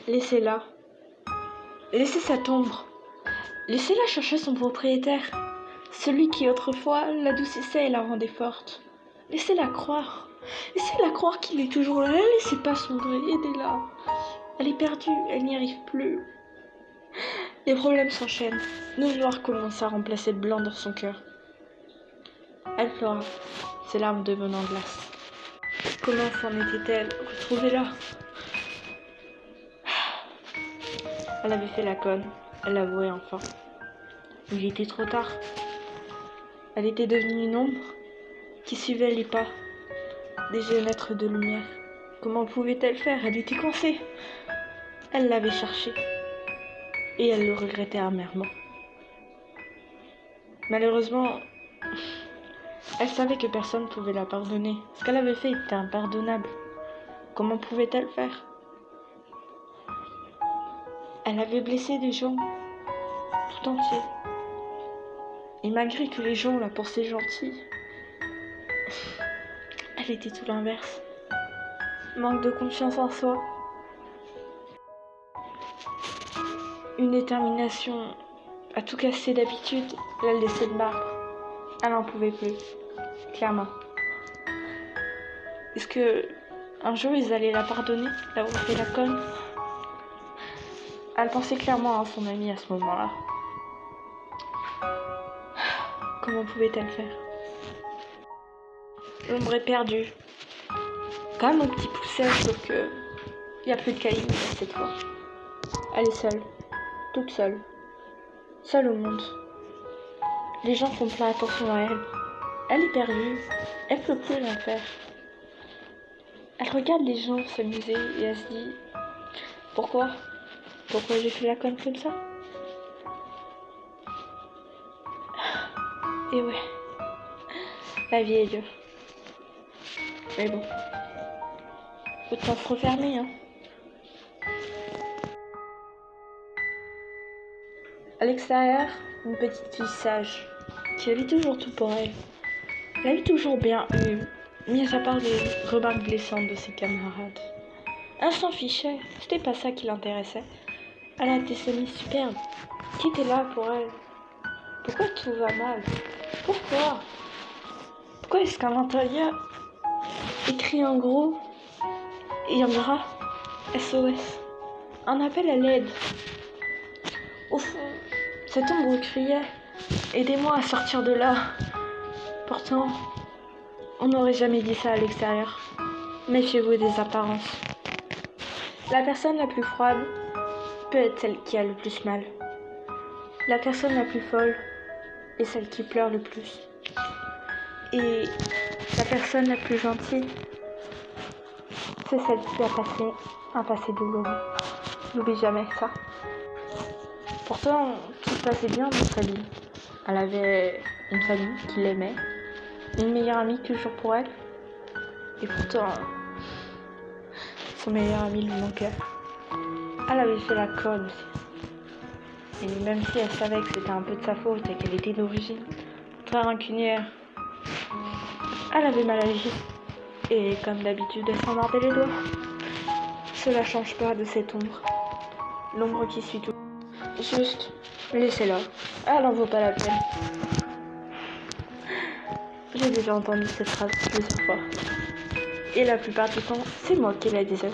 Laissez-la. Laissez cette ombre. Laissez-la chercher son propriétaire. Celui qui autrefois l'adoucissait et la rendait forte. Laissez-la croire. Laissez-la croire qu'il est toujours là. Laissez pas sombrer. Aidez-la. Elle est perdue. Elle n'y arrive plus. Les problèmes s'enchaînent. Le noir commence à remplacer le blanc dans son cœur. Elle pleura, ses larmes devenant glace. Comment s'en était-elle? Retrouvez-la. Elle avait fait la conne. Elle l'avouait enfin. Il était trop tard. Elle était devenue une ombre qui suivait les pas des géomètres de lumière. Comment pouvait-elle faire? Elle était coincée. Elle l'avait cherché. Et elle le regrettait amèrement. Malheureusement, elle savait que personne ne pouvait la pardonner. Ce qu'elle avait fait était impardonnable. Comment pouvait-elle faire? Elle avait blessé des gens tout entiers. Et malgré que les gens la pensaient gentille, elle était tout l'inverse. Manque de confiance en soi. Une détermination à tout casser d'habitude, la laissait de marbre. Elle n'en pouvait plus, clairement. Est-ce que un jour ils allaient la pardonner d'avoir fait la conne? Elle pensait clairement à son amie à ce moment-là. Comment pouvait-elle faire? L'ombre est perdue. Comme mon petit pousset, sauf que il n'y a plus de cailloux cette fois. Elle est seule, toute seule, seule au monde. Les gens font plein attention à elle. Elle est perdue, elle peut plus rien faire. Elle regarde les gens s'amuser et elle se dit pourquoi j'ai fait la conne comme ça? Et ouais, la vie est dure. Mais bon, autant se refermer, hein. À l'extérieur, une petite fille sage, qui avait toujours tout pour elle. Elle avait toujours bien eu, mis à part des remarques blessantes de ses camarades. Elle s'en fichait, c'était pas ça qui l'intéressait. Elle a des amis superbes, qui étaient là pour elle. Pourquoi tout va mal? Pourquoi est-ce qu'à l'intérieur, écrit en gros et en gras, SOS, un appel à l'aide? Au fond, cette ombre criait « Aidez-moi à sortir de là !» Pourtant, on n'aurait jamais dit ça à l'extérieur. Méfiez-vous des apparences. La personne la plus froide peut être celle qui a le plus mal. La personne la plus folle est celle qui pleure le plus. Et la personne la plus gentille, c'est celle qui a passé un passé douloureux. N'oublie jamais ça. Pourtant, tout se passait bien dans sa vie. Elle avait une famille qui l'aimait, une meilleure amie toujours pour elle. Et pourtant, son meilleur ami lui manquait. Elle avait fait la conne aussi. Et même si elle savait que c'était un peu de sa faute et qu'elle était d'origine très rancunière, elle avait mal agi. Et comme d'habitude, elle s'en mordait les doigts. Cela change pas de cette ombre. L'ombre qui suit tout. Juste, laissez-la. Elle en vaut pas la peine. J'ai déjà entendu cette phrase plusieurs fois. Et la plupart du temps, c'est moi qui la disais.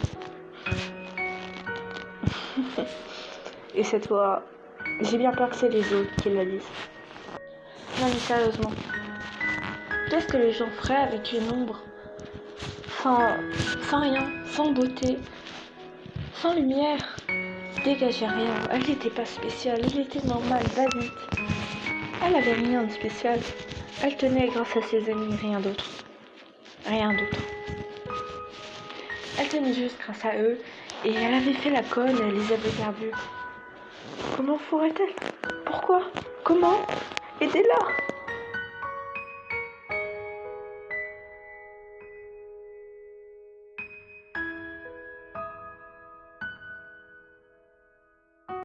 Et cette fois, j'ai bien peur que c'est les autres qui la disent. Non mais sérieusement, qu'est-ce que les gens feraient avec une ombre sans rien, sans beauté, sans lumière? Dégageait rien, elle n'était pas spéciale, elle était normale, basique. Elle avait rien de spécial. Elle tenait grâce à ses amis, rien d'autre. Rien d'autre. Elle tenait juste grâce à eux, et elle avait fait la conne, elle les avait perdus. Comment ferait-elle? Pourquoi? Comment? Aidez-la!